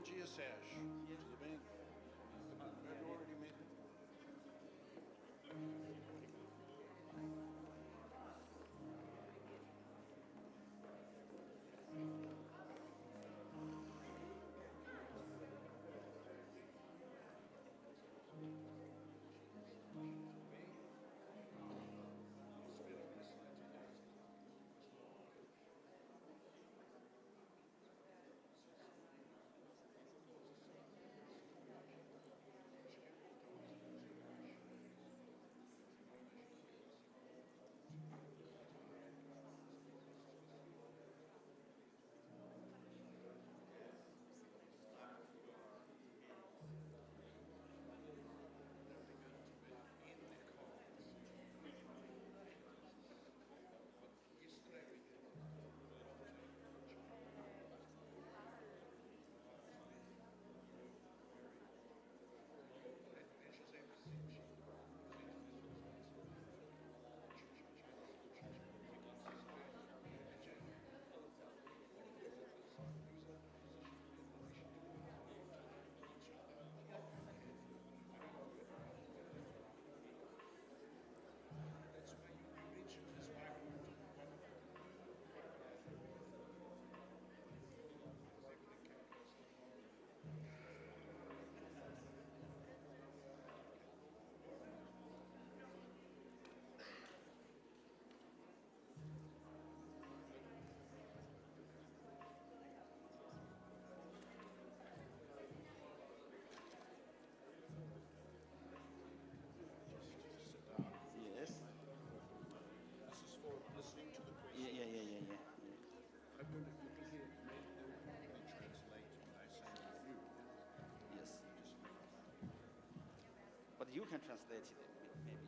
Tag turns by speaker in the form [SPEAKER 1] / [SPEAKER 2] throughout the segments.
[SPEAKER 1] Dia Sérgio, tudo bem? Listening to the question.
[SPEAKER 2] Yeah.
[SPEAKER 1] I'm going to hear it. They translate what I say to you.
[SPEAKER 2] Yes. But you can translate it, maybe.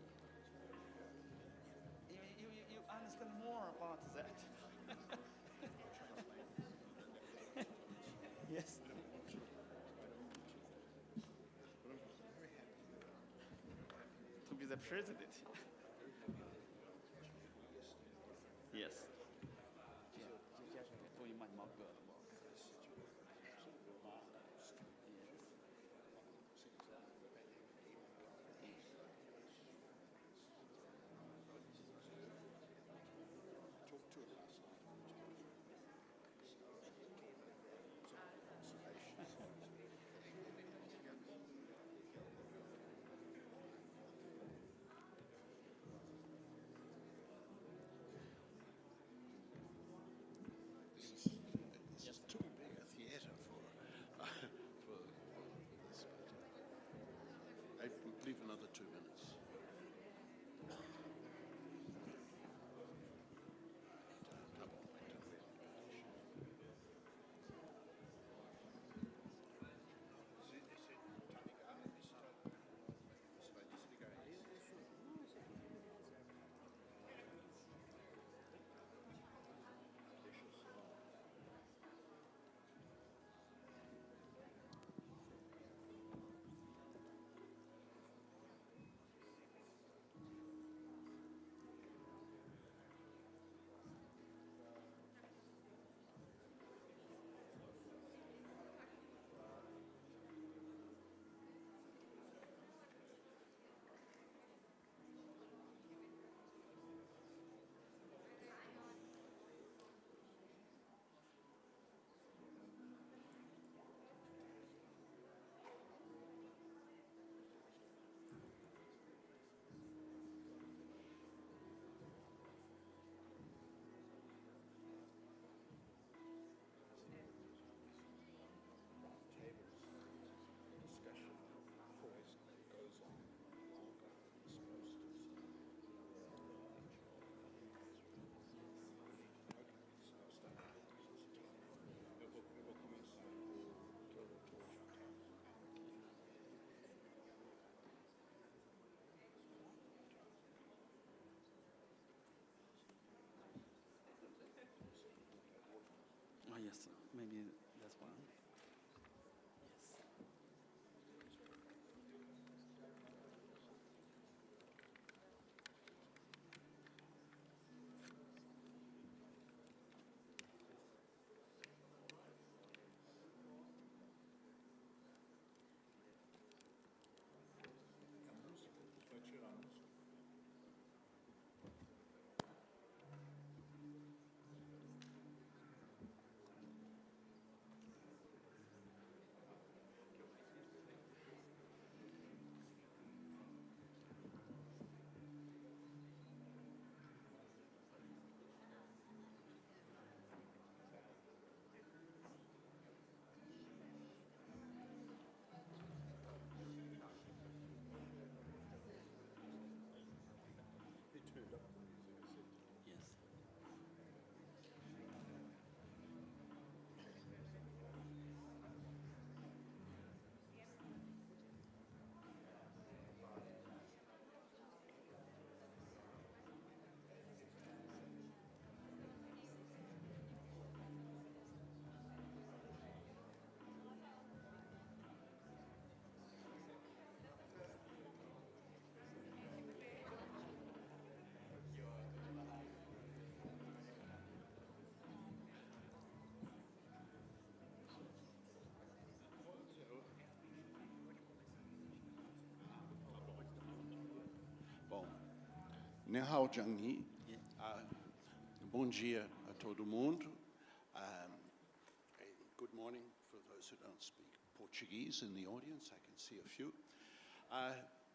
[SPEAKER 2] You understand more about that. Yes.
[SPEAKER 1] I don't want to. But I'm very happy.
[SPEAKER 2] To be the president. Yes. 接下来终于慢慢个了嘛。
[SPEAKER 1] Talked to her last night. This is too big a theatre for this. I leave another 2 minutes. Discussion always goes on longer than it's supposed to. Okay, so I'll start. Eu vou começar o que eu estou achando.
[SPEAKER 2] Oh yes, maybe that's one. Yes.
[SPEAKER 3] Ni hao, Zhang Yi. Bom dia a todo mundo. Good morning for those who don't speak Portuguese in the audience. I can see a few.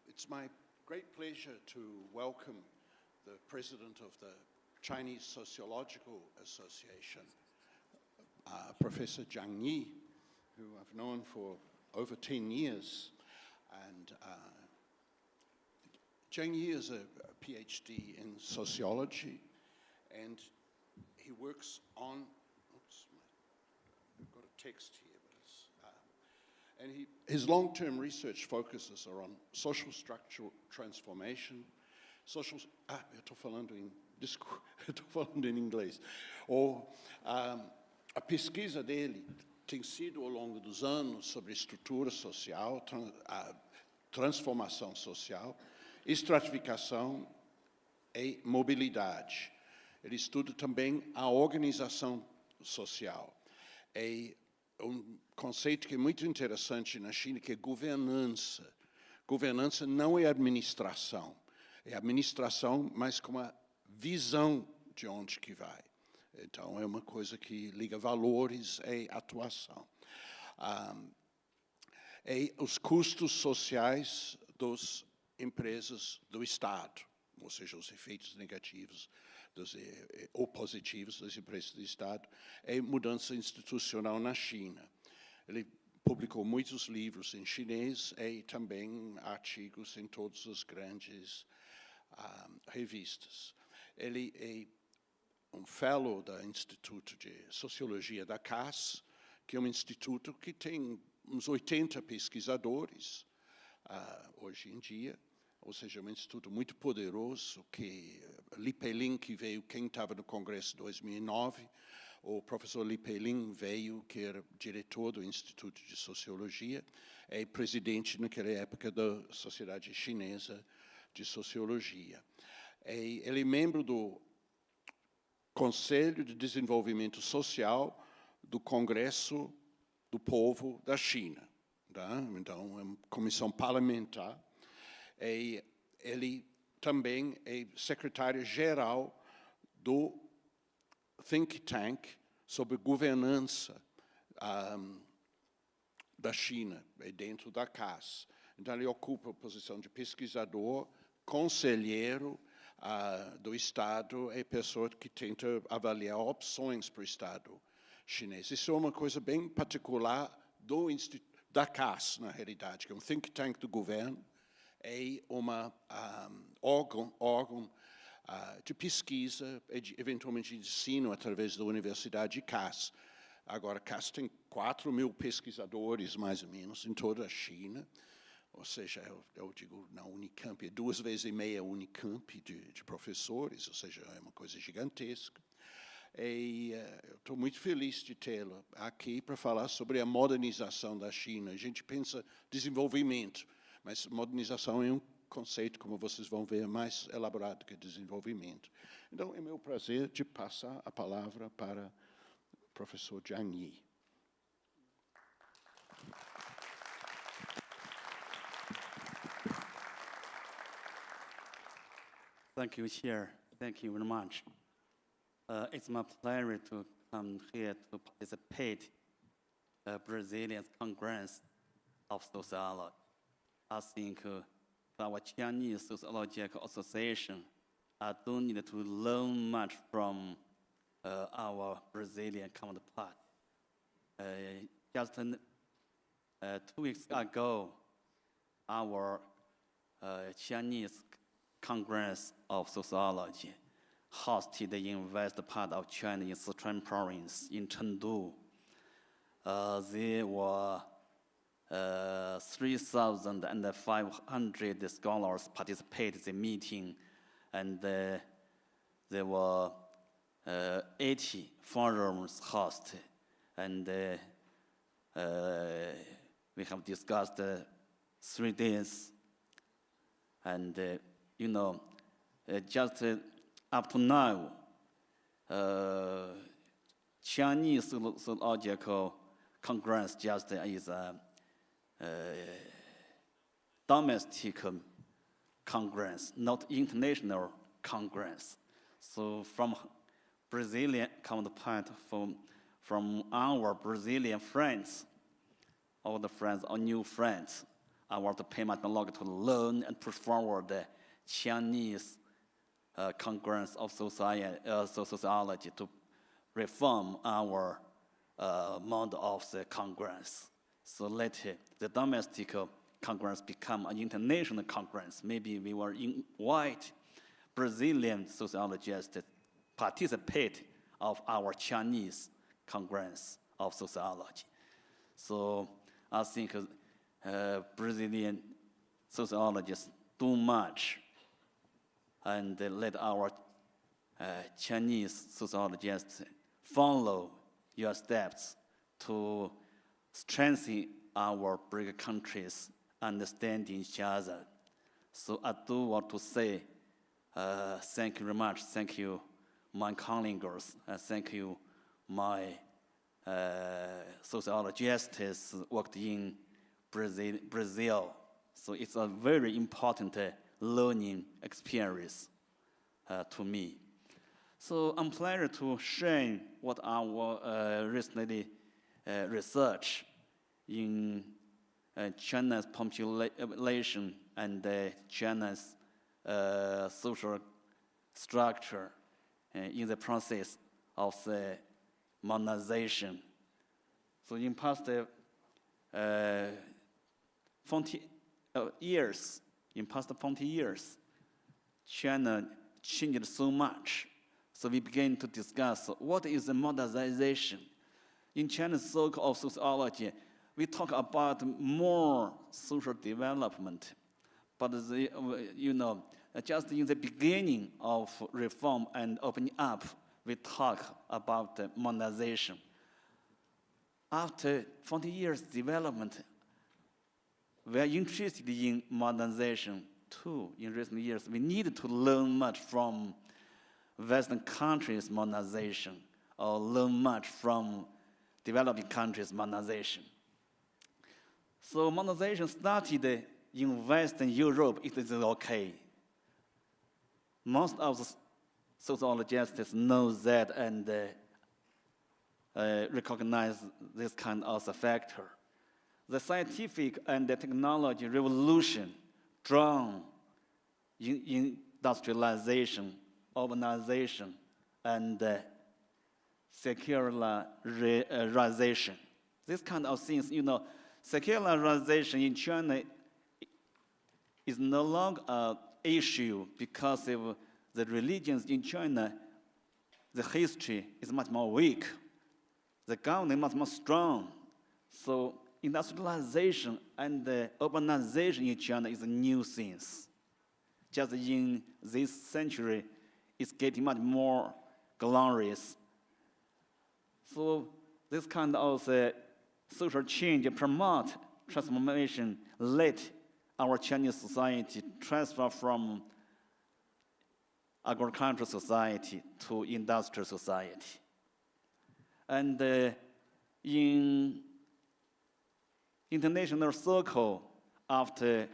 [SPEAKER 3] It's my great pleasure to welcome the president of the Chinese Sociological Association, Professor Zhang Yi, who I've known for over 10 years. And Zhang Yi is a PhD in sociology, and he works on, I've got a text here, but it's, and his long-term research focuses are on social structural transformation, eu estou falando em inglês. A pesquisa dele tem sido, ao longo dos anos, sobre estrutura social, transformação social, estratificação e mobilidade. Ele estuda também a organização social. É conceito que é muito interessante na China, que é governança. Governança não é administração. É administração, mas com uma visão de onde que vai. Então, é uma coisa que liga valores e atuação. E os custos sociais das empresas do Estado, ou seja, os efeitos negativos ou positivos das empresas do Estado, e mudança institucional na China. Ele publicou muitos livros em chinês e também artigos em todas as grandes revistas. Ele é fellow do Instituto de Sociologia da CAS, que é um instituto que tem uns 80 pesquisadores hoje em dia, ou seja, um instituto muito poderoso, que Li Peiling, que veio, quem estava no Congresso em 2009, o professor Li Peiling veio, que era diretor do Instituto de Sociologia, e presidente naquela época da Sociedade Chinesa de Sociologia. E ele é membro do Conselho de Desenvolvimento Social do Congresso do Povo da China. Tá? Então, é uma comissão parlamentar. E ele também é secretário-geral do think tank sobre governança da China, dentro da CAS. Então, ele ocupa a posição de pesquisador, conselheiro do Estado e pessoa que tenta avaliar opções para o Estado chinês. Isso é uma coisa bem particular da CAS, na realidade, que é um think tank do governo e órgão de pesquisa e, eventualmente, de ensino através da Universidade de CAS. Agora, CAS tem 4.000 pesquisadores, mais ou menos, em toda a China. Ou seja, eu digo, na Unicamp, é 2,5 vezes a Unicamp de professores, ou seja, é uma coisa gigantesca. E eu estou muito feliz de tê-lo aqui para falar sobre a modernização da China. A gente pensa desenvolvimento, mas modernização é um conceito, como vocês vão ver, mais elaborado que desenvolvimento. Então, é meu prazer de passar a palavra para o professor Zhang Yi.
[SPEAKER 2] Thank you, Chair. Thank you very much. It's my pleasure to come here to participate in the Brazilian Congress of Sociology. I think our Chinese Sociological Association do need to learn much from our Brazilian counterpart. Just 2 weeks ago, our Chinese Congress of Sociology hosted in west part of China in Sichuan province in Chengdu. There were 3,500 scholars participated in the meeting, and there were 80 forums hosted, and we have discussed 3 days, and just up to now, Chinese Sociological Congress just is a domestic congress, not international Congress. So from Brazilian counterpart, from our Brazilian friends, all the friends, or new friends, I want to pay much more to learn and push forward the Chinese Congress of Sociology to reform our model of the Congress. So later, the domestic Congress become an international Congress. Maybe we will invite Brazilian sociologists to participate of our Chinese Congress of Sociology. So I think Brazilian sociologists do much and let our Chinese sociologists follow your steps to strengthen our big countries' understanding each other. So I do want to say thank you very much. Thank you, my colleagues. Thank you, my sociologists worked in Brazil. So it's a very important learning experience to me. So I'm pleased to share what our recently research in China's population and China's social structure in the process of the modernization. So in past 40 years, China changed so much. So we began to discuss what is the modernization. In China's circle of sociology, we talk about more social development. But just in the beginning of reform and opening up, we talk about modernization. After 40 years development, we are interested in modernization too. In recent years, we need to learn much from Western countries' modernization or learn much from developing countries' modernization. So modernization started in Western Europe, it is okay. Most of the sociologists know that and recognize this kind of a factor. The scientific and the technology revolution drawn in industrialization, urbanization, and secularization. This kind of things, secularization in China is no longer an issue because of the religions in China. The history is much more weak. The government is much more strong. So industrialization and urbanization in China is a new thing. Just in this century, it's getting much more glorious. So this kind of social change promote transformation let our Chinese society transfer from agricultural society to industrial society. And in international circle, after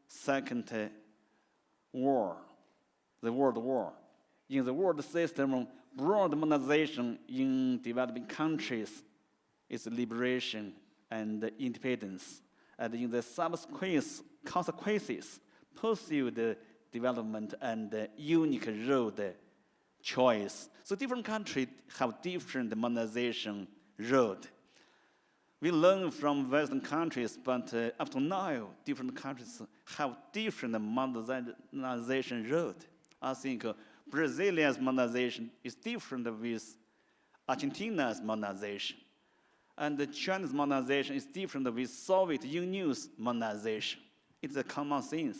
[SPEAKER 2] Second War, the World War, in the world system, broad modernization in developing countries is liberation and independence. And in the subsequent consequences, pursue the development and unique road choice. So different countries have different modernization road. We learn from Western countries, but up to now, different countries have different modernization road. I think Brazilia's modernization is different with Argentina's modernization. And the Chinese modernization is different with Soviet Union's modernization. It's a common sense.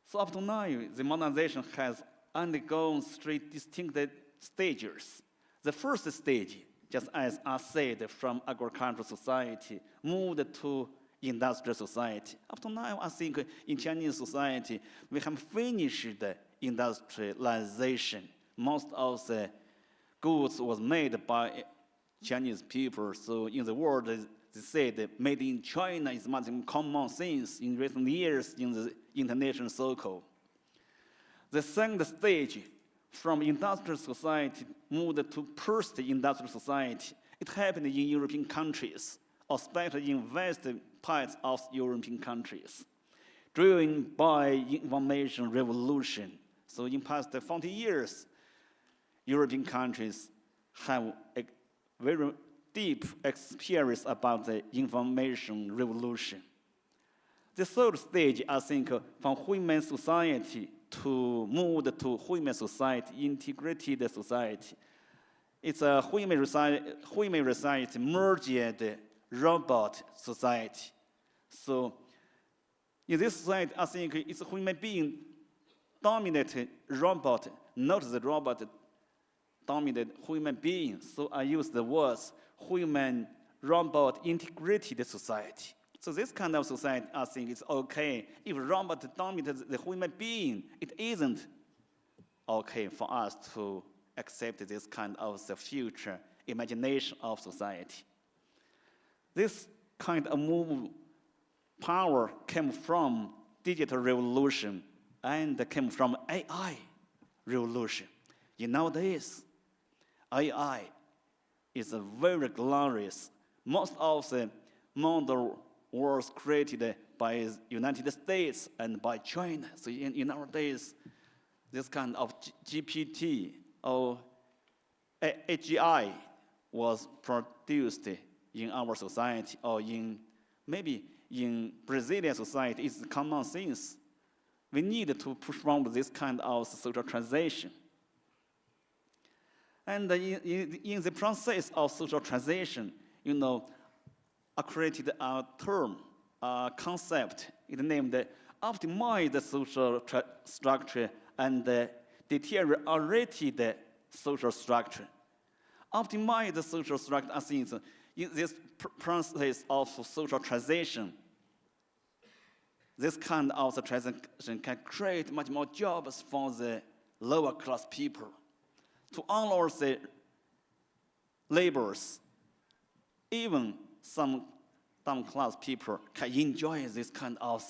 [SPEAKER 2] So up to now, the modernization has undergone three distinct stages. The first stage, just as I said, from agricultural society, moved to industrial society. Up to now, I think in Chinese society, we have finished the industrialization. Most of the goods was made by Chinese people. So in the world, they said made in China is much more common sense in recent years in the international circle. The second stage, from industrial society moved to post-industrial society. It happened in European countries, especially in western parts of European countries, driven by information revolution. So in past 40 years, European countries have a very deep experience about the information revolution. The third stage, I think, from human society to move to human society, integrated society. It's a human society merged robot society. So in this society, I think it's a human being dominated robot, not the robot dominated human being. So I use the words human-robot integrated society. So this kind of society, I think, is okay. If robot dominates the human being, it isn't okay for us to accept this kind of the future imagination of society. This kind of move power came from digital revolution and came from AI revolution. Nowadays, AI is a very glorious. Most of the model was created by the United States and by China. So in nowadays, this kind of GPT or AGI was produced in our society, or maybe in Brazilian society. It's common sense. We need to push forward this kind of social transition. And in the process of social transition, I created a term, a concept. It's named optimize the social structure and deteriorated social structure. Optimize the social structure, I think, in this process of social transition, this kind of transition can create much more jobs for the lower class people. To honor the laborers, even some class people can enjoy this kind of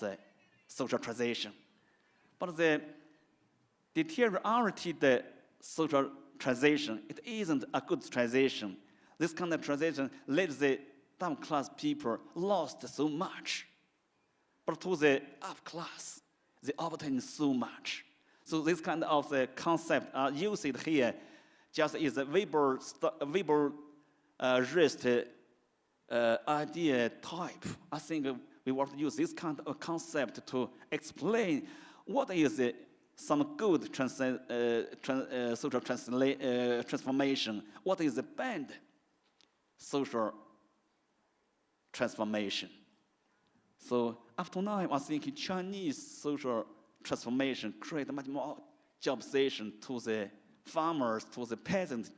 [SPEAKER 2] social transition. But the deteriorated social transition, it isn't a good transition. This kind of transition let the down class people lost so much. But to the up class, they obtain so much. So this kind of concept used here just is a Weber rest idea type. I think we want to use this kind of concept to explain what is some good social transformation, what is the bad social transformation. So up to now, I think Chinese social transformation create much more job position to the farmers, to the peasants.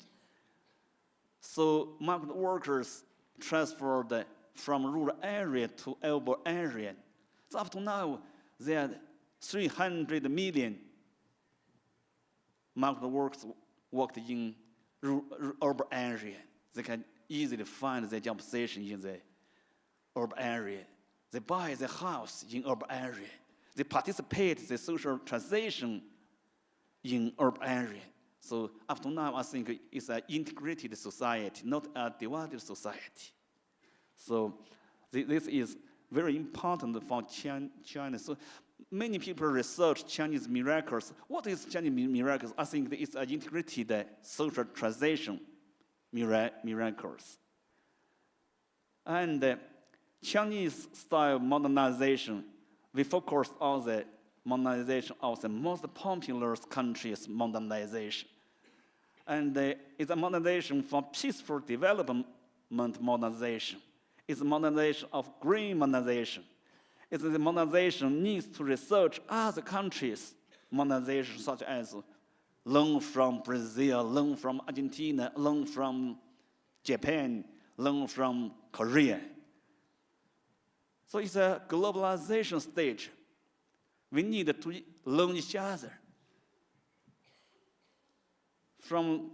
[SPEAKER 2] So migrant workers transferred from rural area to urban area. So up to now, there are 300 million migrant workers worked in urban area. They can easily find their job position in the urban area. They buy the house in urban area. They participate in the social transition in urban area. So up to now, I think it's an integrated society, not a divided society. So this is very important for China. So many people research Chinese miracles. What is Chinese miracles? I think it's an integrated social transition miracles. And Chinese style modernization, we focus on the modernization of the most popular countries' modernization. And it's a modernization for peaceful development modernization. It's a modernization of green modernization. It's the modernization needs to research other countries' modernization, such as learn from Brazil, learn from Argentina, learn from Japan, learn from Korea. So it's a globalization stage. We need to learn each other. From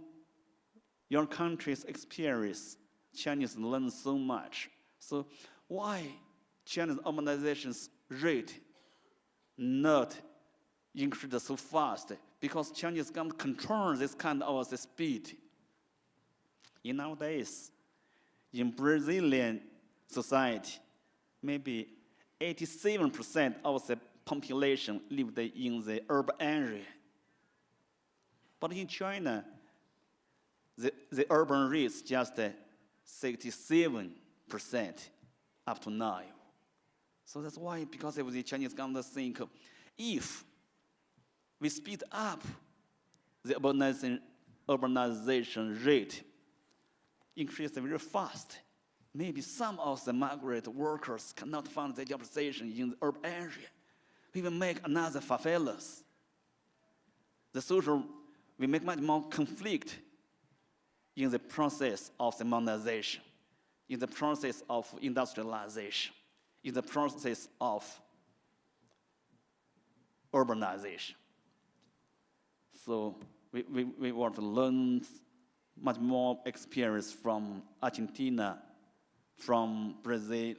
[SPEAKER 2] your country's experience, Chinese learn so much So why China's urbanization rate not increased so fast? Because Chinese government controls this kind of speed. In nowadays, in Brazilian society, maybe 87% of the population lived in the urban area. But in China, the urban rate is just 67% up to now. So that's why, because of the Chinese government think, if we speed up the urbanization rate, increase very fast, maybe some of the migrant workers cannot find their job position in the urban area. We will make another favelas. The social will make much more conflict in the process of the modernization, in the process of industrialization, in the process of urbanization. So we want to learn much more experience from Argentina, from Brazil,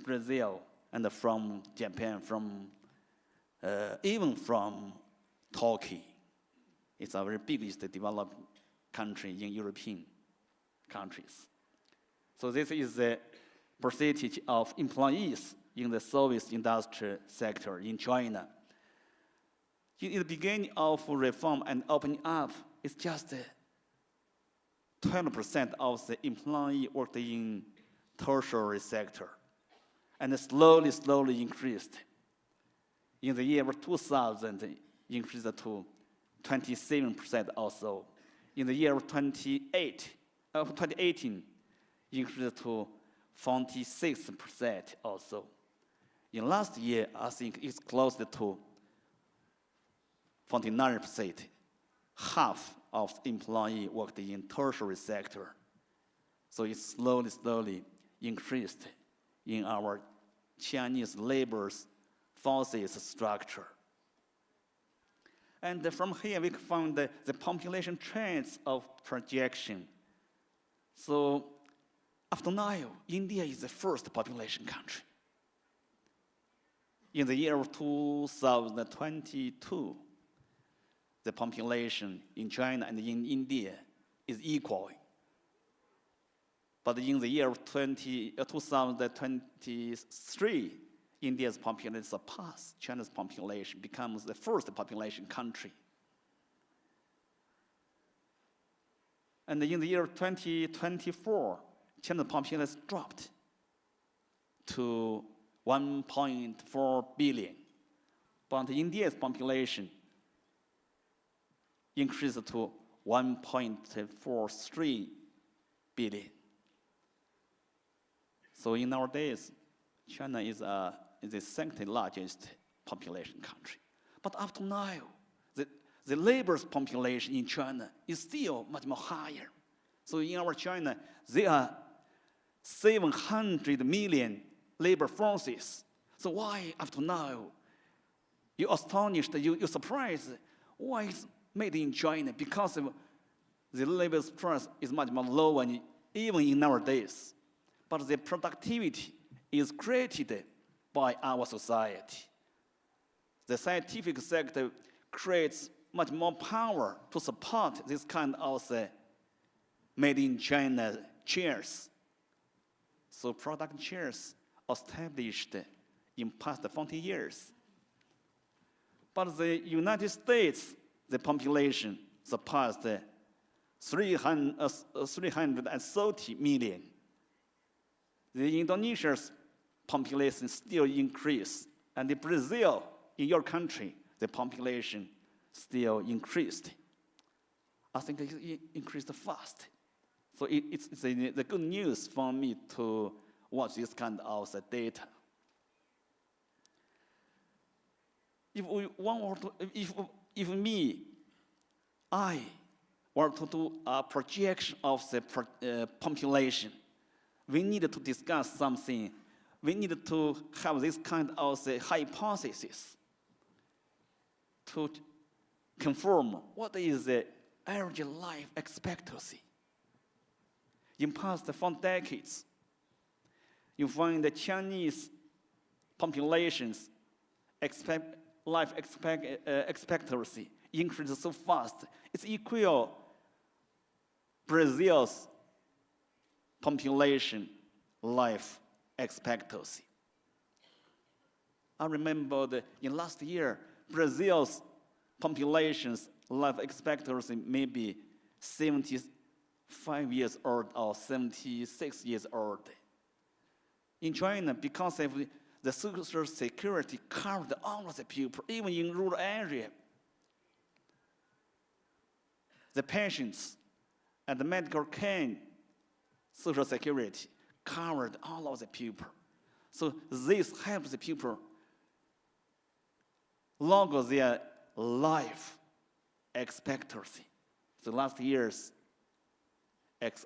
[SPEAKER 2] Brazil, and from Japan, from even from Turkey. It's our biggest developed country in European countries. So this is the percentage of employees in the service industry sector in China. In the beginning of reform and opening up, it's just 20% of the employee worked in tertiary sector, and slowly increased. In the year 2000, increased to 27% also. In the year 2018, increased to 46% also. In last year, I think it's close to 49%. Half of employees worked in tertiary sector. So it slowly increased in our Chinese labor forces structure. And from here, we found the population trends of projection. So after now, India is the first population country. In the year of 2022, the population in China and in India is equal. But in the year of 2023, India's population surpassed China's population, becomes the first population country. And in the year 2024, China's population dropped to 1.4 billion. But India's population increased to 1.43 billion. So in our days, China is the second largest population country. But up to now, the labor population in China is still much more higher. So in our China, there are 700 million labor forces. So why up to now, you're astonished, you're surprised, why it's made in China? Because of the labor force is much more lower even in nowadays. But the productivity is created by our society. The scientific sector creates much more power to support this kind of made in China chairs. So product chairs established in past 40 years. But the United States, the population surpassed 330 million. The Indonesia's population still increased, and the Brazil, in your country, the population still increased. I think it increased fast. So it's the good news for me to watch this kind of data. If I want to do a projection of the population, we need to discuss something. We need to have this kind of hypothesis to confirm what is the average life expectancy. In past 4 decades, you find the Chinese populations life expectancy increases so fast. It's equal Brazil's population life expectancy. I remember that in last year, Brazil's population's life expectancy may be 75 years old or 76 years old. In China, because of the social security covered all of the people, even in rural area, the pensions and the medical care, social security covered all of the people. So this helps the people longer their life expectancy. So last year's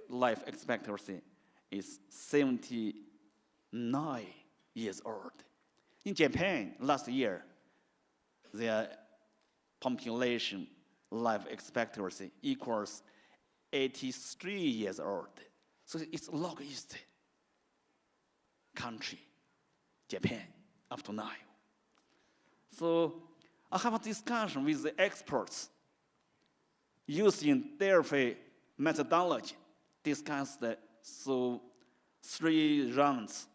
[SPEAKER 2] life expectancy is 79 years old. In Japan, last year, their population life expectancy equals 83 years old. So it's longest country, Japan, up to now. So I have a discussion with the experts using therapy methodology, discussed so 3 rounds.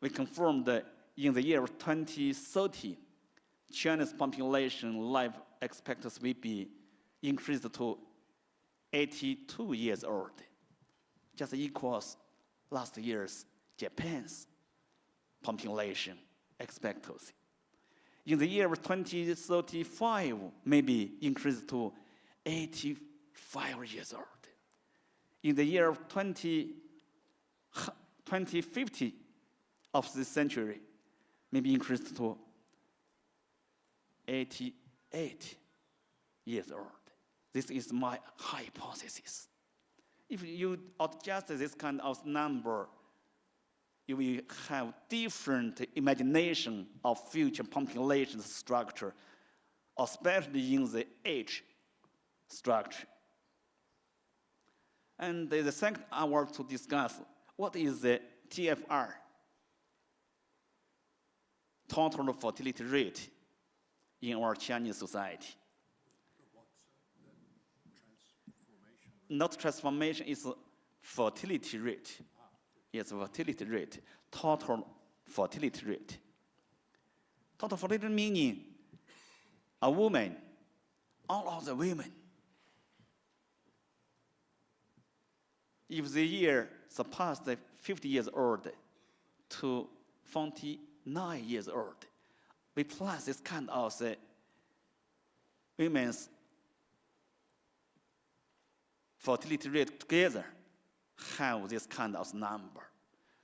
[SPEAKER 2] We confirmed that in the year of 2030, China's population life expectancy will be increased to 82 years old, just equals last year's Japan's population expectancy. In the year of 2035, maybe increased to 85 years old. In the year of 2050 of this century, maybe increased to 88 years old. This is my hypothesis. If you adjust this kind of number, you will have different imagination of future population structure, especially in the age structure. And the second I want to discuss, what is the TFR, total fertility rate in our Chinese society? Not transformation, is fertility rate. Yes, fertility rate, total fertility rate. Total fertility meaning a woman, all of the women, if the year surpassed 50 years old to 49 years old, we plus this kind of the women's fertility rate together, have this kind of number.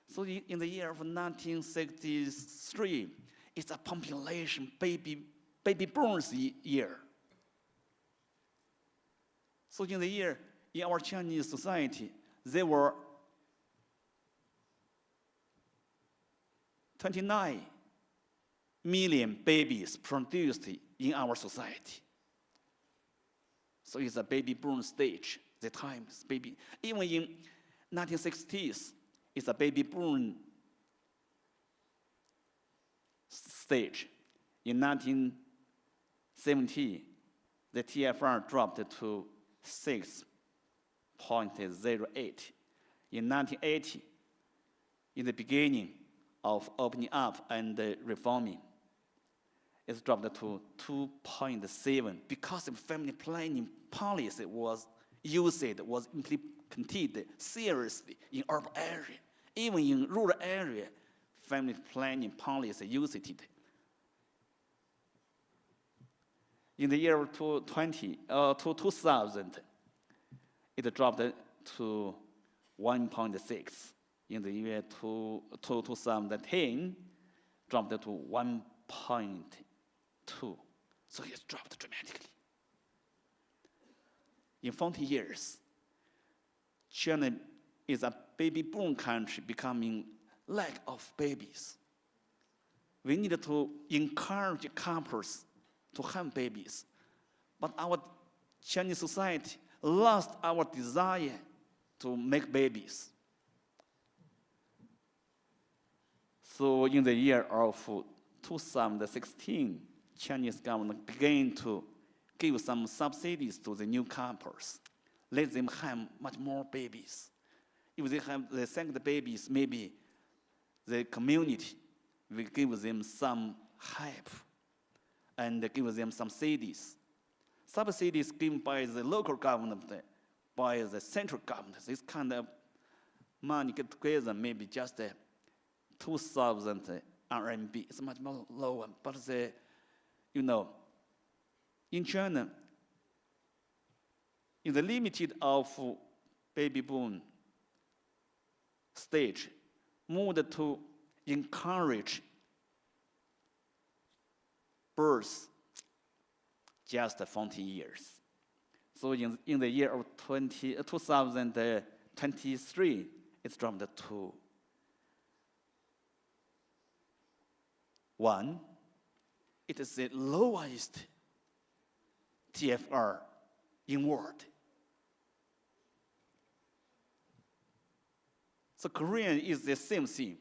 [SPEAKER 2] So in the year of 1963, it's a population baby boom's year. So in the year, in our Chinese society, there were 29 million babies produced in our society. So it's a baby boom stage. The times baby, even in 1960s, it's a baby boom stage. In 1970, the TFR dropped to 6.08. In 1980, in the beginning of opening up and reforming, it dropped to 2.7 because the family planning policy was implemented seriously in urban area. Even in rural area, family planning policy used it. In the year 2000, it dropped to 1.6. In the year 2010, dropped to 1.2. So it dropped dramatically. In 40 years, China is a baby boom country, becoming lack of babies. We need to encourage couples to have babies. But our Chinese society lost our desire to make babies. So in the year of 2016, Chinese government began to give some subsidies to the newcomers, let them have much more babies. If they have the second babies, maybe the community will give them some help and give them some subsidies. Subsidies given by the local government, by the central government. This kind of money get together, maybe just 2,000 RMB. It's much more lower, but in China, in the limited of baby boom stage, moved to encourage birth just 40 years. So in the year of 2023, it's dropped to 1. It is the lowest TFR in world. So Korean is the same thing.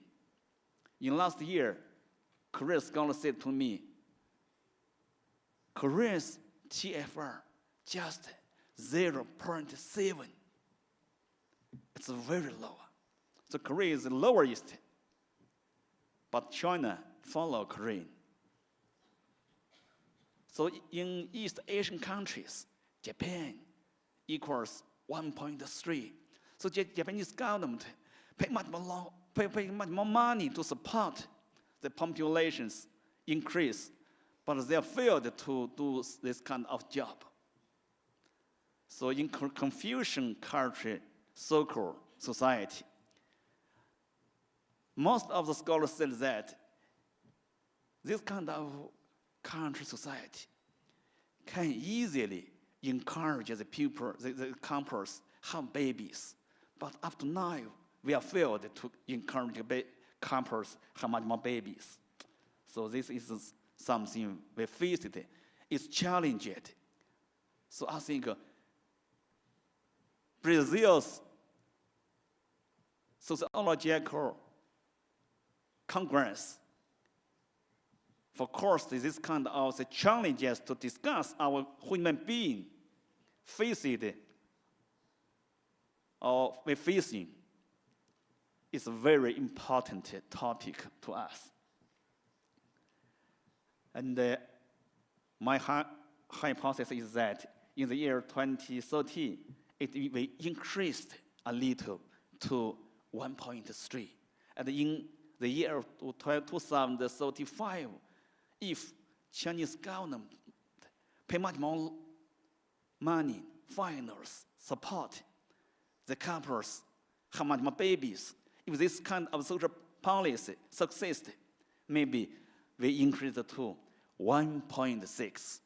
[SPEAKER 2] In last year, Korean scholar said to me, Korea's TFR just 0.7. It's very low. So Korea is the lowest, but China follow Korea. So in East Asian countries, Japan equals 1.3. So Japanese government pay much more money to support the population's increase, but they failed to do this kind of job. So in Confucian culture, so-called society, most of the scholars said that this kind of country society can easily encourage the people, the couples have babies. But up to now, we have failed to encourage couples have much more babies. So this is something we faced. It's challenging. So I think Brazil's sociological Congress, for course, this kind of the challenges to discuss our human being faced or we're facing is a very important topic to us. And my hypothesis is that in the year 2030, it will increase a little to 1.3. And in the year 2035, if Chinese government pay much more money, finance, support, the couples have much more babies. If this kind of social policy succeeds, maybe we increase to 1.6.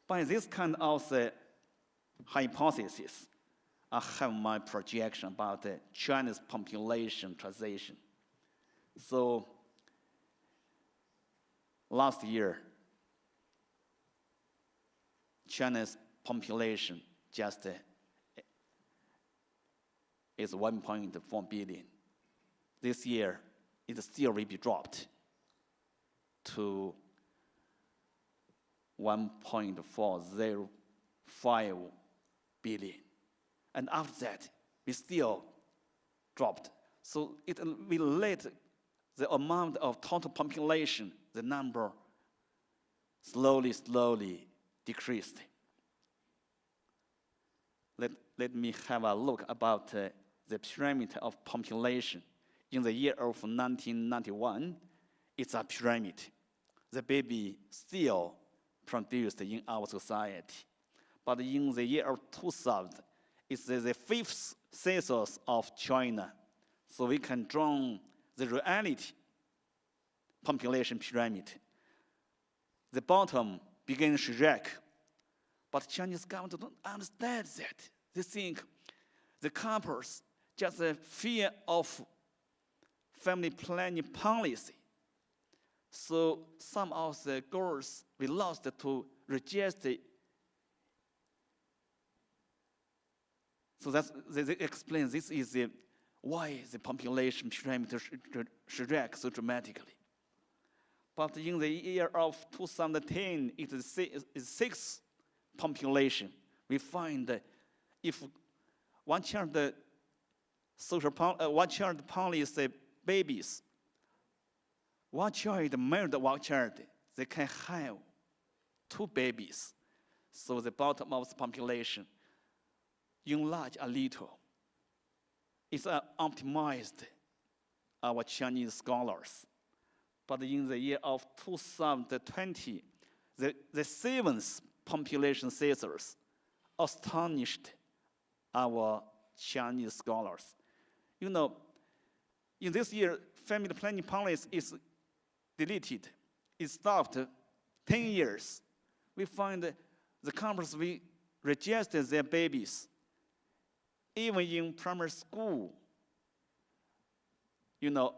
[SPEAKER 2] By this kind of hypothesis, I have my projection about the Chinese population transition. So last year, China's population just is 1.4 billion. This year, it still will be dropped to 1.405 billion. And after that, we still dropped. So it will let the amount of total population, the number, slowly decreased. Let me have a look about the pyramid of population. In the year of 1991, it's a pyramid. The baby still produced in our society. But in the year of 2000, it's the fifth census of China. So we can draw the reality population pyramid. The bottom begins to shrink, but Chinese government don't understand that. They think the couples just a fear of family planning policy. So some of the girls we lost to reject it. So they explain this is why the population parameter shrink so dramatically. But in the year of 2010, it is sixth population. We find that if one child policy babies, one child married one child, they can have 2 babies. So the bottom of the population enlarge a little. It's optimized our Chinese scholars. But in the year of 2020, the 7th population census astonished our Chinese scholars. You know, in this year, family planning policy is deleted. It stopped 10 years. We find the couples we rejected their babies. Even in primary school, you know,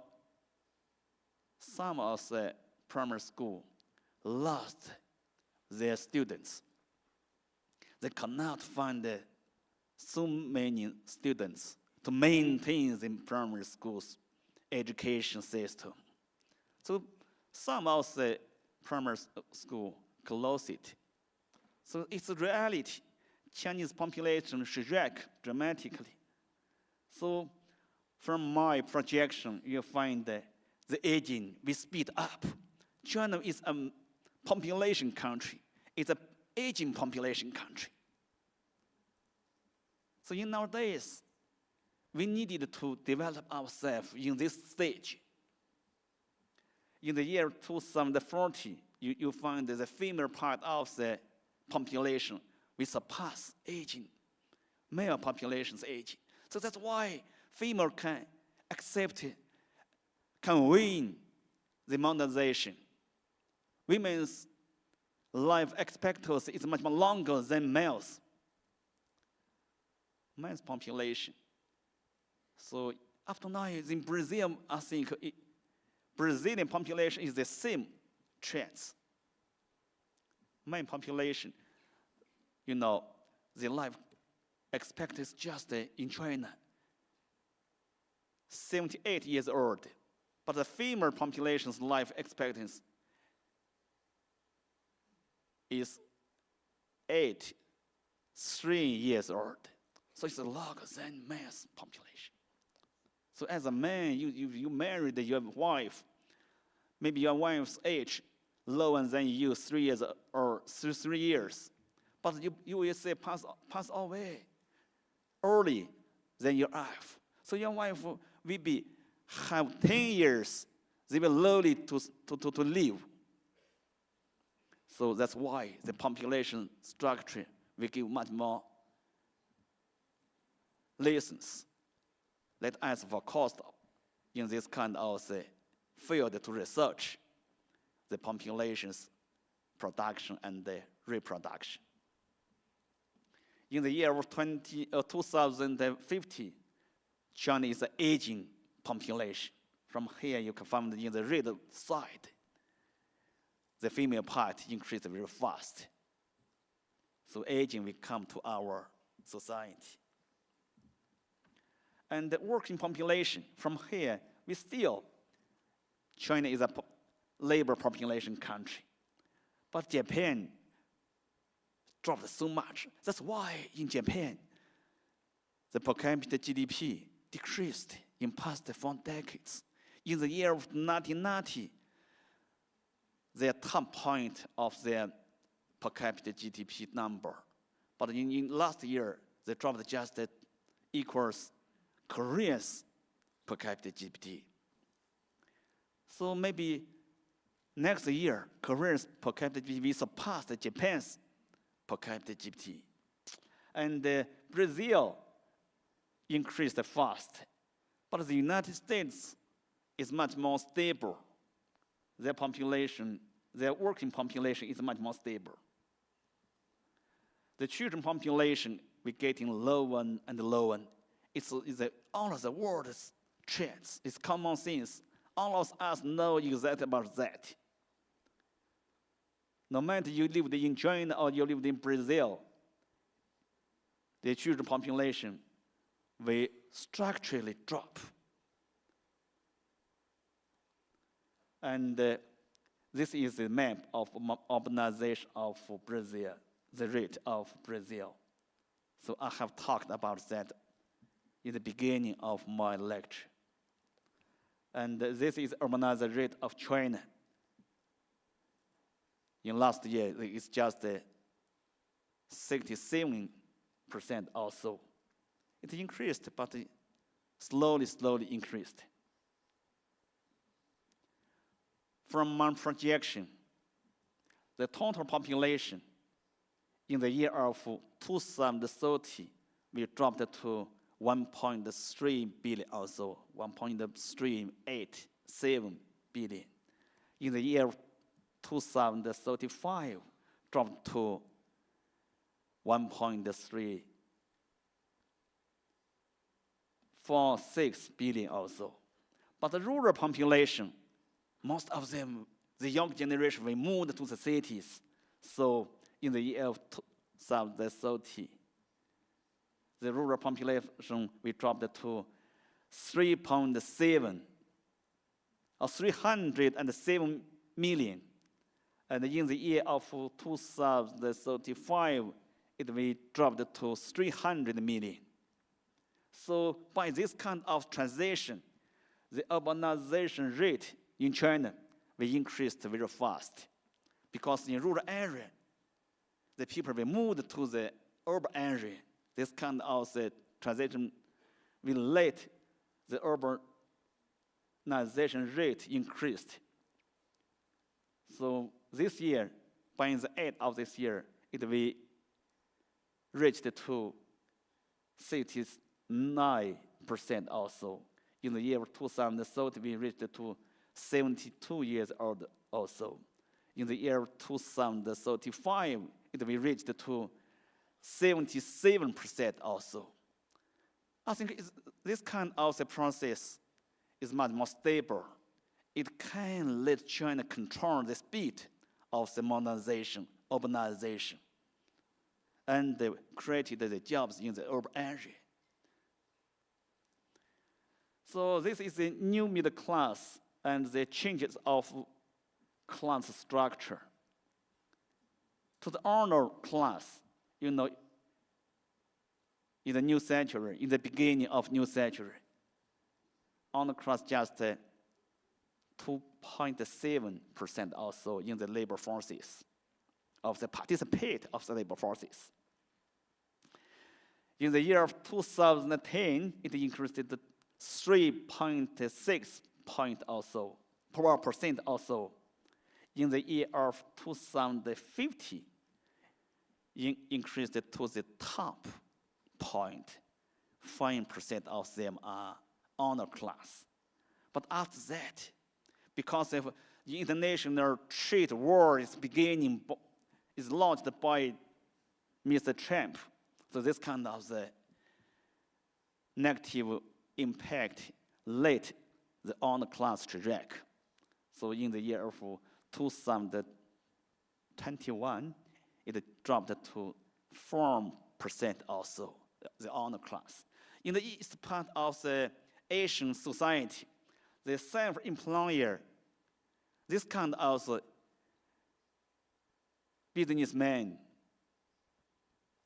[SPEAKER 2] some of the primary school lost their students. They cannot find so many students to maintain the primary school's education system. So some of the primary school closed it. So it's a reality. Chinese population shrink dramatically. So from my projection, you'll find that the aging will speed up. China is a population country. It's an aging population country. So in nowadays, we needed to develop ourselves in this stage. In the year 2040, you find that the female part of the population will surpass aging, male population's aging. So that's why female can accept it, can win the modernization. Women's life expectancy is much more longer than males. Men's population. So after now, in Brazil, I think Brazilian population is the same trends. Men population, you know, the life expectancy just in China, 78 years old. But the female population's life expectancy is 83 years old. So it's longer than male's population. So as a man, you married your wife. Maybe your wife's age lower than you 3 years or 3 years. But you will say pass away early than your wife. So your wife will have 10 years. They will lonely to live. So that's why the population structure will give much more lessons. Let us for cost in this kind of the field to research the population's production and the reproduction. In the year of 2050, China is an aging population. From here, you can find in the red side, the female part increased very fast. So aging will come to our society. And the working population, from here, China is a labor population country. But Japan dropped so much. That's why in Japan, the per capita GDP decreased in past 4 decades. In the year of 1990, the top point of their per capita GDP number. But in last year, they dropped just equals Korea's per capita GDP. So maybe next year, Korea's per capita GDP surpassed Japan's per capita GDP. And Brazil increased fast. But the United States is much more stable. Their population, their working population is much more stable. The children population will getting lower and lower. It's all of the world's trends. It's common sense. All of us know exactly about that. No matter you lived in China or you lived in Brazil, the children population will structurally drop. And this is the map of urbanization of Brazil, the rate of Brazil. So I have talked about that in the beginning of my lecture. And this is urbanization rate of China. In last year, it's just 67% or so. It increased, but slowly increased. From my projection, the total population in the year of 2030 will drop to 1.3 billion or so, 1.387 billion. In the year 2035, dropped to 1.346 billion or so. But the rural population, most of them, the young generation, will move to the cities. So in the year of 2030, the rural population will drop to 3.7 or 307 million. And in the year of 2035, it will drop to 300 million. So by this kind of transition, the urbanization rate in China will increase very fast. Because in rural area, the people will move to the urban area. This kind of transition will let the urbanization rate increased. So this year, by the end of this year, it will reach to 69% also. In the year 2030, we reached to 72 years old also. In the year 2035, it will reach to 77% also. I think this kind of process is much more stable. It can let China control the speed of the modernization, urbanization, and they created the jobs in the urban area. So this is the new middle class and the changes of class structure. To the honor class, in the new century, in the beginning of new century, honor class just 2.7% also in the labor forces, of the participate of the labor forces. In the year of 2010, it increased to 3.6% also. In the year of 2050, increased to the top 0.5% of them are honor class. But after that, because of the international trade war is launched by Mr. Trump, so this kind of the negative impact led the honor class to wreck. So in the year of 2021, it dropped to 4% also, the honor class. In the east part of the Asian society, the self-employer, this kind of businessmen,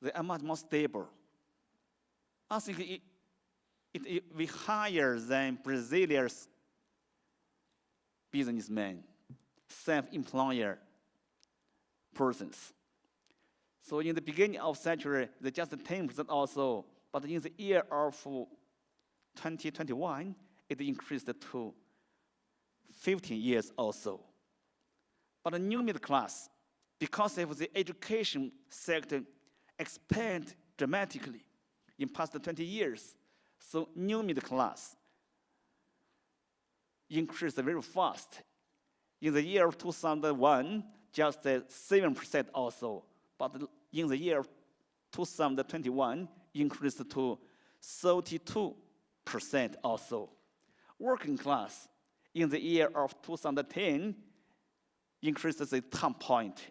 [SPEAKER 2] they are much more stable. I think it will be higher than Brazilians businessmen, self-employer persons. So in the beginning of century, they just 10% also, but in the year of 2021, it increased to 15 years also. But the new middle class, because of the education sector expand dramatically in past 20 years, so new middle class increased very fast. In the year of 2001, just 7% also, but in the year of 2021, increased to 32% also. Working class, in the year of 2010, increased the top point,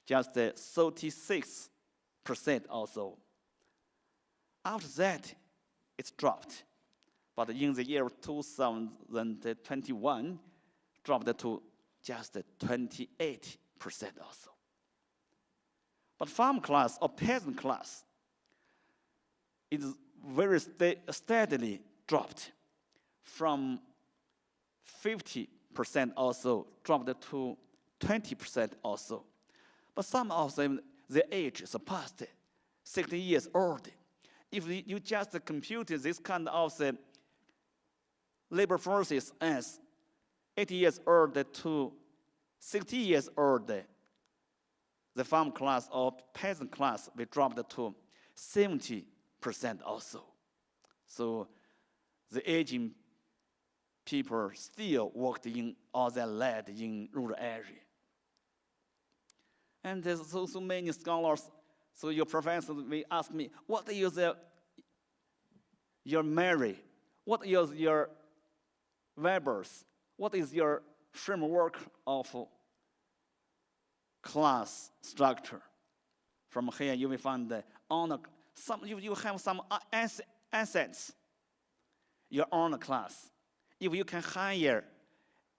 [SPEAKER 2] just 36% also. After that, it's dropped. But in the year 2021, dropped to just 28% also. But farm class or peasant class is very steadily dropped from 50% also, dropped to 20% also. But some of them, the age is past 60 years old. If you just compute this kind of the labor forces as 80 years old to 60 years old, the farm class or peasant class will drop to 70% also. So the aging people still worked in all their land in rural area. And there's so many scholars. So your professor will ask me, what is your Mary? What is your Weber's? What is your framework of class structure? From here, you will find you have some assets, your own class. If you can hire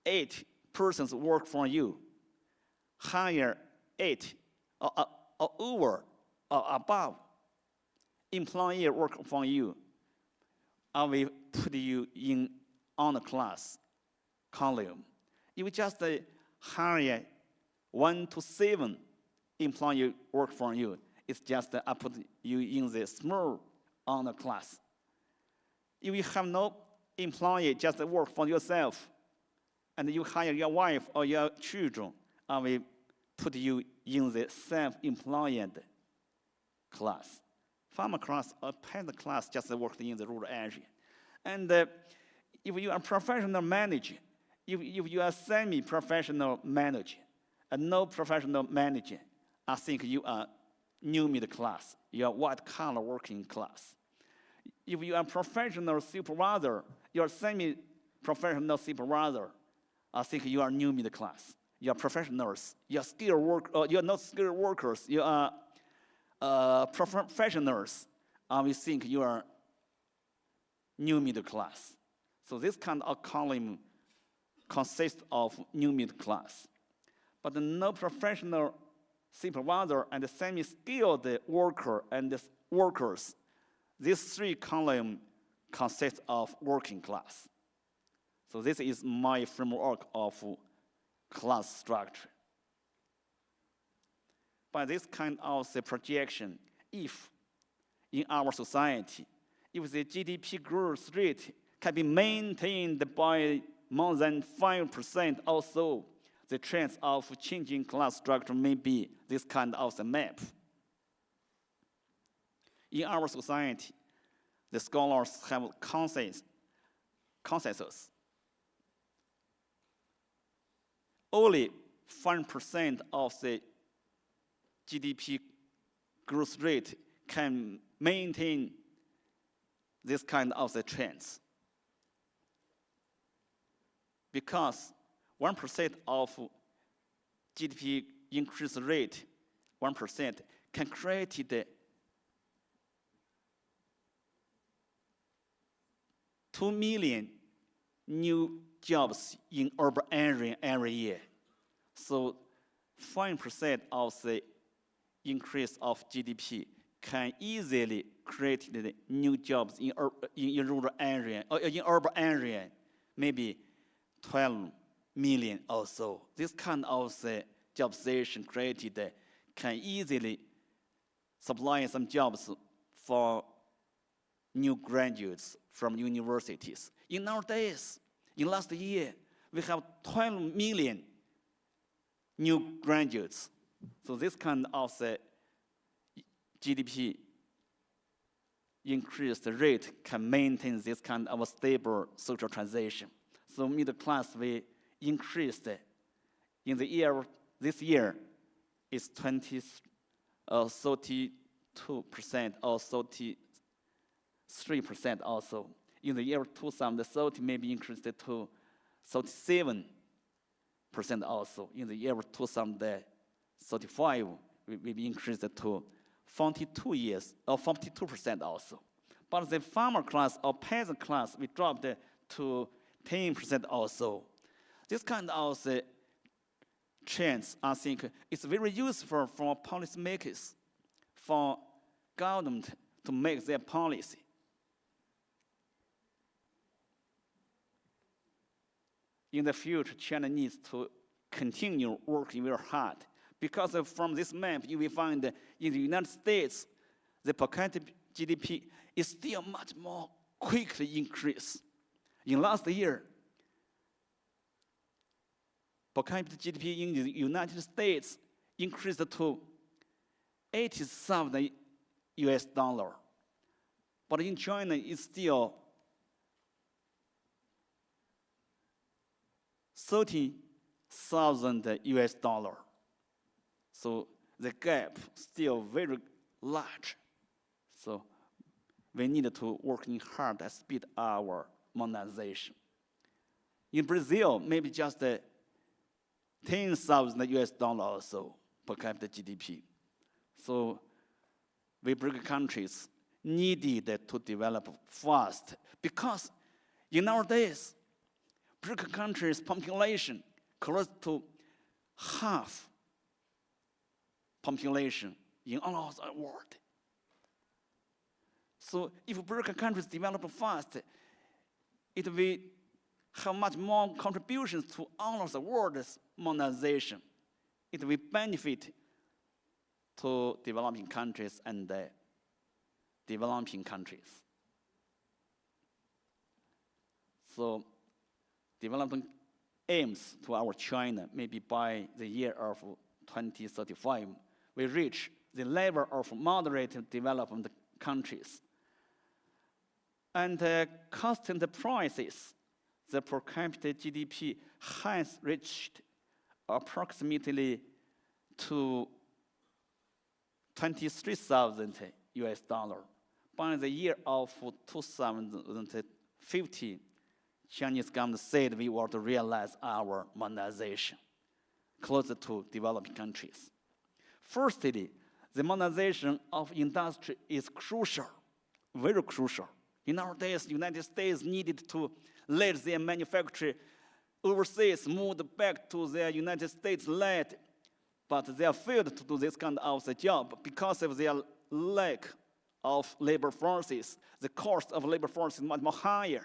[SPEAKER 2] 8 persons work for you, hire 8 or over or above employee work for you, I will put you in on the class column. If you just hire 1 to 7 employee work for you, it's just I put you in the small on the class. If you have no employee, just work for yourself, and you hire your wife or your children, I will put you in the self-employed class. Farmer class or peasant class just worked in the rural area. And if you are a professional manager, if you are a semi-professional manager, and no professional manager, I think you are new middle class. You are white-collar working class. If you are a professional supervisor, you are semi-professional supervisor, I think you are new middle class. You are professionals. You are skilled work. You are not skilled workers. You are professionals. I will think you are new middle class. So this kind of column consists of new middle class. But the no professional supervisor and the semi-skilled worker and the workers, these 3 columns consist of working class. So this is my framework of class structure. By this kind of the projection, if in our society, if the GDP growth rate can be maintained by more than 5% or so, the trends of changing class structure may be this kind of the map. In our society, the scholars have consensus. Only 5% of the GDP growth rate can maintain this kind of the trends. Because 1% of GDP increase rate, 1% can create the 2 million new jobs in urban area. So 5% of the increase of GDP can easily create the new jobs in rural area or in urban area, maybe 12 million or so. This kind of the jobization created can easily supply some jobs for new graduates from universities. In nowadays, in last year, we have 12 million new graduates. So this kind of the GDP increased rate can maintain this kind of a stable social transition. So middle class will increase in the year, this year is 32% or 33% also. In the year 2030, maybe increased to 37% also. In the year 2035, will be increased to 42% also. But the farmer class or peasant class, we dropped to 10% or so. This kind of trends, I think, is very useful for policymakers, for government to make their policy. In the future, China needs to continue working very hard, because from this map, you will find in the United States, the per capita GDP is still much more quickly increased. In last year, per capita GDP in the United States increased to 80,000 US dollar. But in China, it's still 30,000 US dollar. So the gap still very large. So we need to work hard to speed our modernization. In Brazil, maybe just 10,000 US dollar or so per capita GDP. So we BRIC countries needed to develop fast, because in nowadays, BRIC countries' population close to half population in all of the world. So if BRIC countries develop fast, it will have much more contributions to all of the world's modernization. It will benefit to developing countries and developing countries. So development aims to our China, maybe by the year of 2035, we reach the level of moderate development countries. And constant prices, the per capita GDP has reached approximately to 23,000 US dollar. By the year of 2050, Chinese government said we want to realize our modernization closer to developing countries. Firstly, the modernization of industry is crucial, very crucial. In our days, the United States needed to let their manufacturing overseas moved back to their United States land, but they failed to do this kind of the job because of their lack of labor forces. The cost of labor force is much more higher.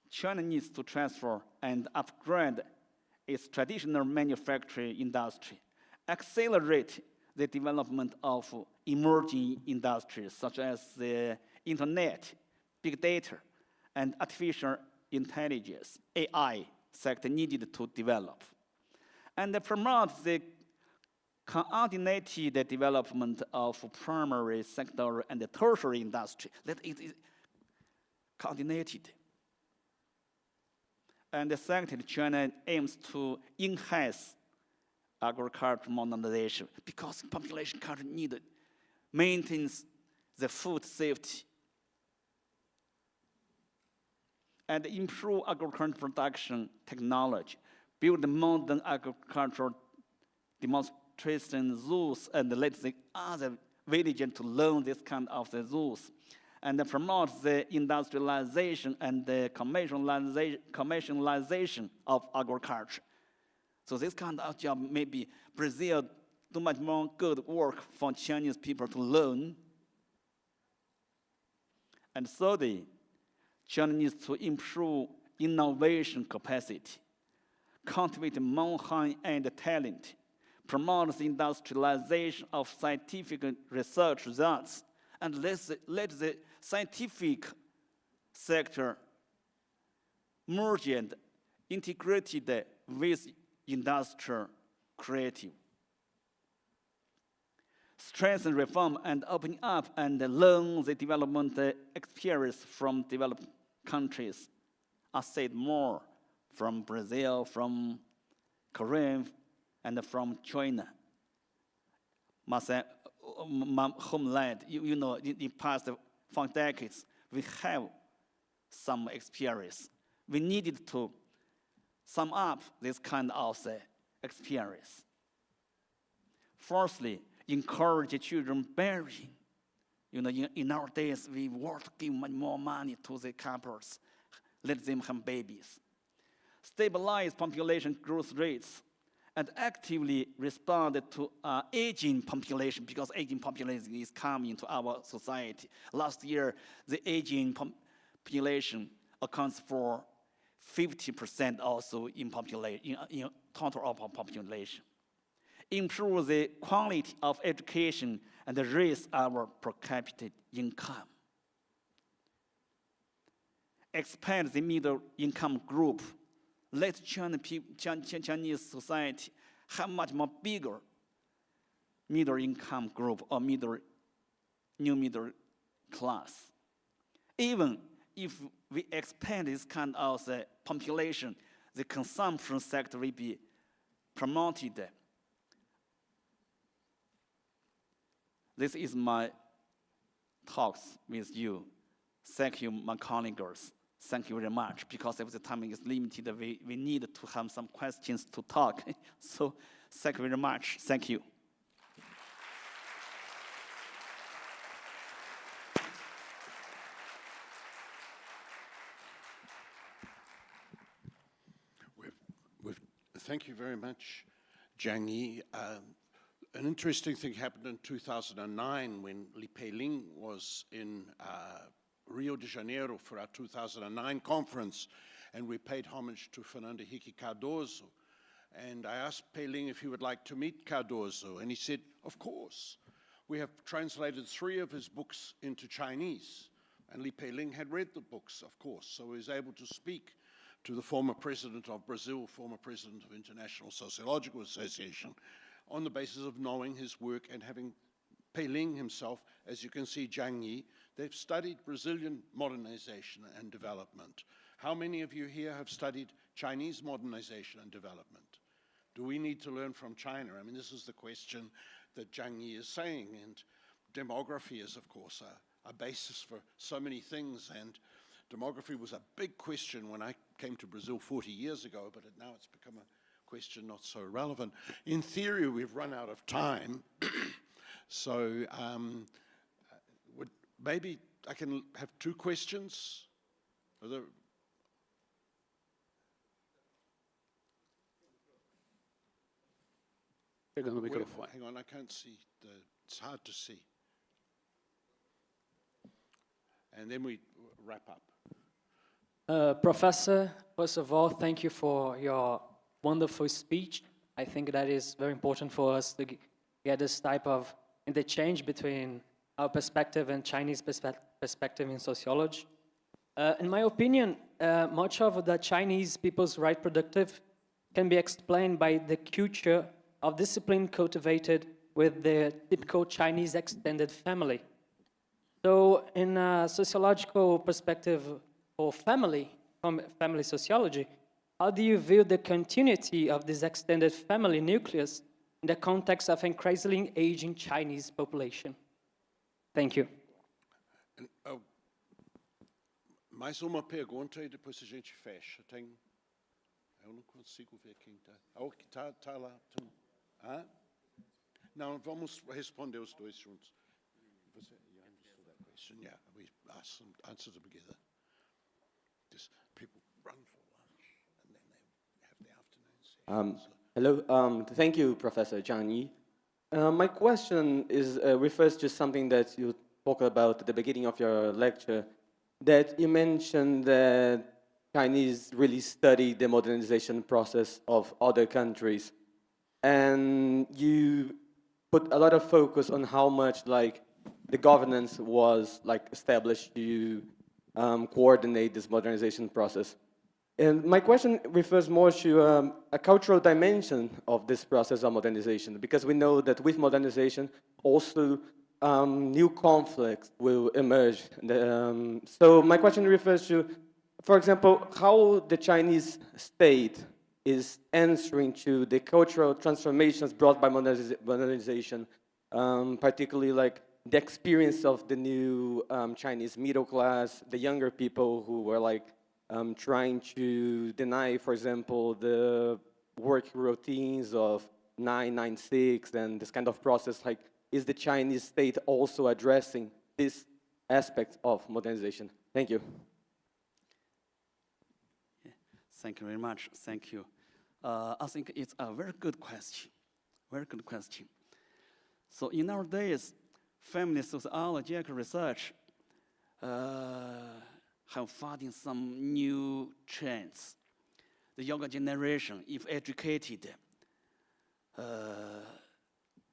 [SPEAKER 2] China needs to transfer and upgrade its traditional manufacturing industry, accelerate the development of emerging industries such as the internet, big data, and artificial intelligence, AI sector needed to develop, and promote the coordinated development of primary sector and the tertiary industry, that it is coordinated. And secondly, China aims to enhance agricultural modernization, because population currently needed maintains the food safety and improve agricultural production technology, build modern agricultural demonstration zoos, and let the other villagers to learn this kind of the zoos, and promote the industrialization and the commercialization of agriculture. So this kind of job, maybe Brazil do much more good work for Chinese people to learn. And thirdly, China needs to improve innovation capacity, cultivate more high-end talent, promote the industrialization of scientific research results, and let the scientific sector merge and integrated with industrial creative. Strengthen reform and open up and learn the development experience from developed countries. I said more from Brazil, from Korea, and from China. My homeland, you know, in the past 5 decades, we have some experience. We needed to sum up this kind of experience. Firstly, encourage children bearing. You know, in our days, we want to give much more money to the couples, let them have babies. Stabilize population growth rates, and actively respond to aging population, because aging population is coming to our society. Last year, the aging population accounts for 50% also in total of our population. Improve the quality of education and raise our per capita income. Expand the middle income group. Let Chinese society have much more bigger middle income group or new middle class. Even if we expand this kind of population, the consumption sector will be promoted. This is my talks with you. Thank you, my colleagues. Thank you very much. Because if the time is limited, we need to have some questions to talk. So thank you very much. Thank you.
[SPEAKER 3] Thank you very much, Zhang Yi. An interesting thing happened in 2009 when Li Peiling was in Rio de Janeiro for our 2009 conference, and we paid homage to Fernando Henrique Cardoso. And I asked Peiling if he would like to meet Cardoso, and he said, of course. We have translated 3 of his books into Chinese, and Li Peiling had read the books, of course, so he was able to speak to the former president of Brazil, former president of International Sociological Association, on the basis of knowing his work and having Peiling himself, as you can see, Zhang Yi, they've studied Brazilian modernization and development. How many of you here have studied Chinese modernization and development? Do we need to learn from China? I mean, this is the question that Zhang Yi is saying, and demography is, of course, a basis for so many things, and demography was a big question when I came to Brazil 40 years ago, but now it's become a question not so relevant. In theory, we've run out of time, so maybe I can have 2 questions. Are there, hang on, I can't see. It's hard to see. And then we wrap up.
[SPEAKER 4] Professor, first of all, thank you for your wonderful speech. I think that is very important for us to get this type of interchange between our perspective and Chinese perspective in sociology. In my opinion, much of the Chinese people's right productive can be explained by the culture of discipline cultivated with the typical Chinese extended family. So in a sociological perspective for family, from family sociology, how do you view the continuity of this extended family nucleus in the context of increasingly aging Chinese population? Thank you.
[SPEAKER 3] Mais uma pergunta e depois a gente fecha. Eu não consigo ver quem está. Oh, tá lá. Ah? Não, vamos responder os 2 juntos. You understood that question? Yeah, we answer them together. Just people run for lunch, and then they have the afternoon session.
[SPEAKER 5] Hello, thank you, Professor Zhang Yi. My question refers to something that you talked about at the beginning of your lecture, that you mentioned that Chinese really study the modernization process of other countries, and you put a lot of focus on how much the governance was established to coordinate this modernization process. And my question refers more to a cultural dimension of this process of modernization, because we know that with modernization also new conflicts will emerge. So my question refers to, for example, how the Chinese state is answering to the cultural transformations brought by modernization, particularly the experience of the new Chinese middle class, the younger people who were trying to deny, for example, the work routines of 996 and this kind of process, is the Chinese state also addressing this aspect of modernization? Thank you.
[SPEAKER 2] Thank you very much. Thank you. I think it's a very good question. Very good question. So in our days, family sociological research have finding some new trends. The younger generation, if educated,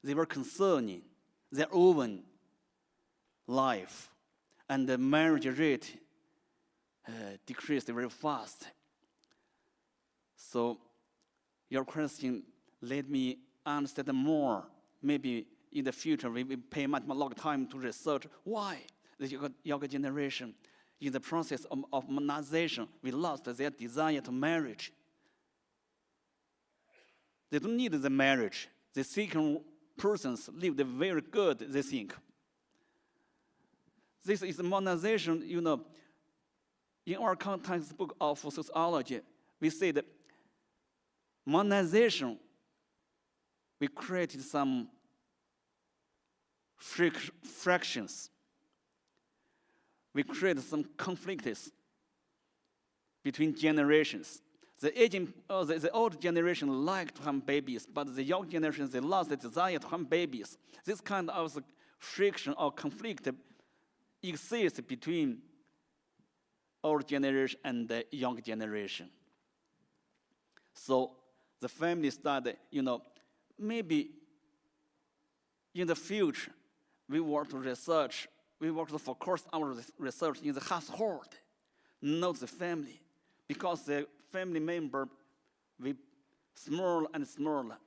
[SPEAKER 2] they were concerning their own life, and the marriage rate decreased very fast. So your question let me understand more. Maybe in the future we will pay much more time to research why the younger generation, in the process of modernization, we lost their desire to marriage. They don't need the marriage. The second persons lived very good, they think. This is modernization, you know. In our context book of sociology, we say that modernization, we created some fractions. We created some conflicts between generations. The old generation liked to have babies, but the young generation, they lost the desire to have babies. This kind of friction or conflict exists between old generation and the young generation. So the family started, you know, maybe in the future, we want to research, we want to focus our research in the household, not the family, because the family member will smaller and smaller.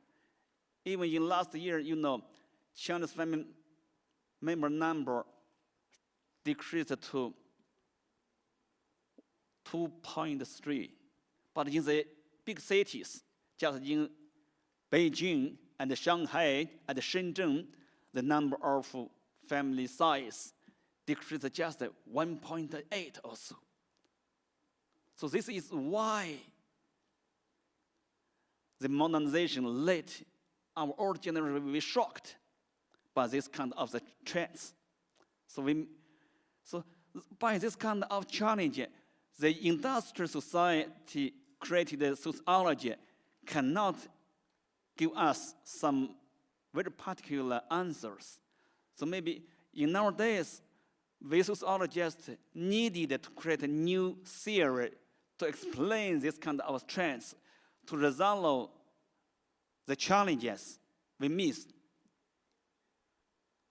[SPEAKER 2] Even in last year, you know, China's family member number decreased to 2.3. But in the big cities, just in Beijing and Shanghai and Shenzhen, the number of family size decreased just 1.8 or so. So this is why the modernization led our old generation will be shocked by this kind of the trends. So by this kind of challenge, the industrial society created sociology cannot give us some very particular answers. So maybe in our days, we sociologists needed to create a new theory to explain this kind of trends, to resolve the challenges we missed.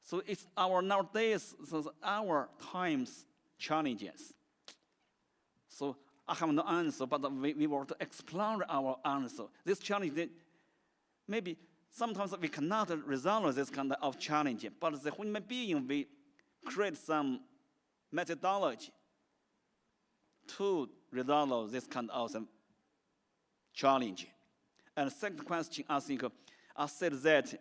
[SPEAKER 2] So it's our nowadays, so our time's challenges. So I have no answer, but we want to explore our answer. This challenge, maybe sometimes we cannot resolve this kind of challenge, but the human being, we create some methodology to resolve this kind of challenge. And second question, I think, I said that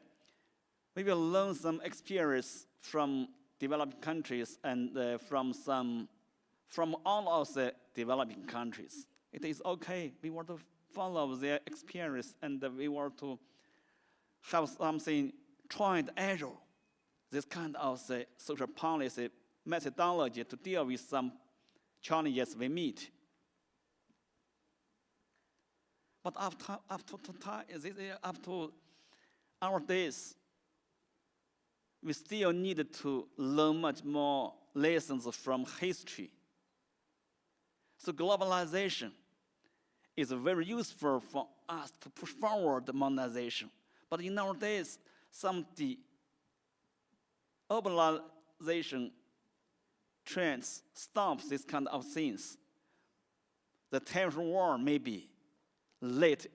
[SPEAKER 2] we will learn some experience from developing countries and from all of the developing countries. It is okay. We want to follow their experience, and we want to have something try and error, this kind of the social policy methodology to deal with some challenges we meet. But up to our days, we still need to learn much more lessons from history. So globalization is very useful for us to push forward the modernization. But in our days, some urbanization trends stop this kind of things. The terror war maybe late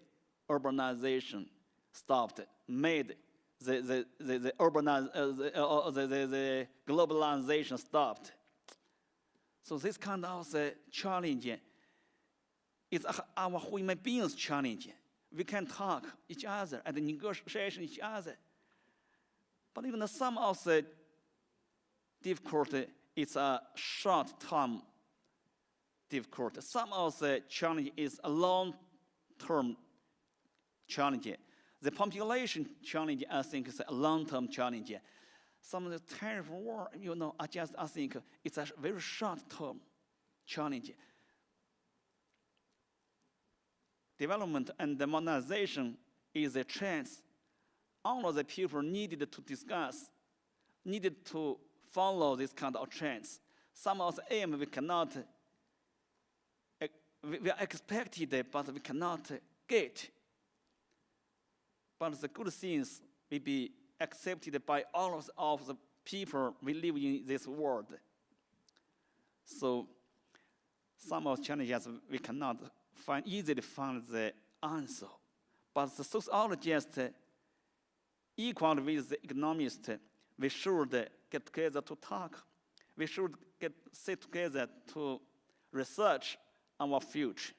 [SPEAKER 2] urbanization stopped, made the globalization stopped. So this kind of challenge is our human beings' challenge. We can talk each other and negotiate each other. But even some of the difficulty is a short-term difficulty. Some of the challenge is a long-term challenge. The population challenge, I think, is a long-term challenge. some of the tariff war, I think it's a very short-term challenge. Development and the modernization is a chance. All of the people needed to discuss, needed to follow this kind of trends. Some of the aim we cannot, we are expected, but we cannot get. But the good things will be accepted by all of the people we live in this world. So some of the challenges we cannot easily find the answer. But the sociologists, equal with the economists, we should get together to talk. We should sit together to research our future.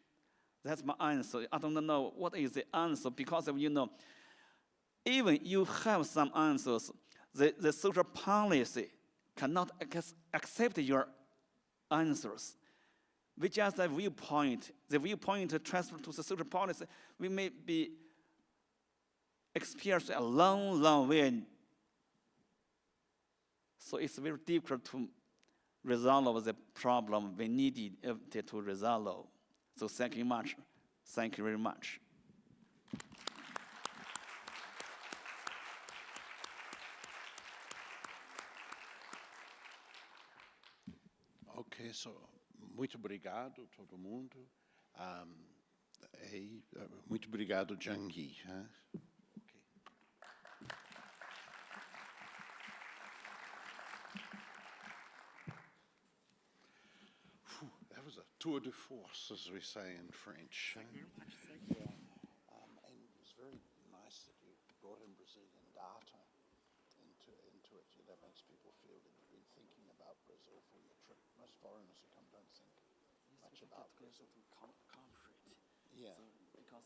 [SPEAKER 2] That's my answer. I don't know what is the answer because of, even you have some answers, the social policy cannot accept your answers. We just a viewpoint. The viewpoint transfer to the social policy, we may be experience a long, long way. So it's very difficult to resolve the problem we needed to resolve. So thank you much. Thank you very much.
[SPEAKER 3] Ok, so, muito obrigado todo mundo. Muito obrigado, Zhang Yi. Okay. That was a tour de force, as we say in French.
[SPEAKER 2] Thank you very much. Thank you.
[SPEAKER 3] And it was very nice that you brought in Brazilian data into it. That makes people feel that you've been thinking about Brazil for your trip. Most foreigners who come don't think much about Brazil.
[SPEAKER 2] Concrete.
[SPEAKER 3] Yeah.
[SPEAKER 2] So because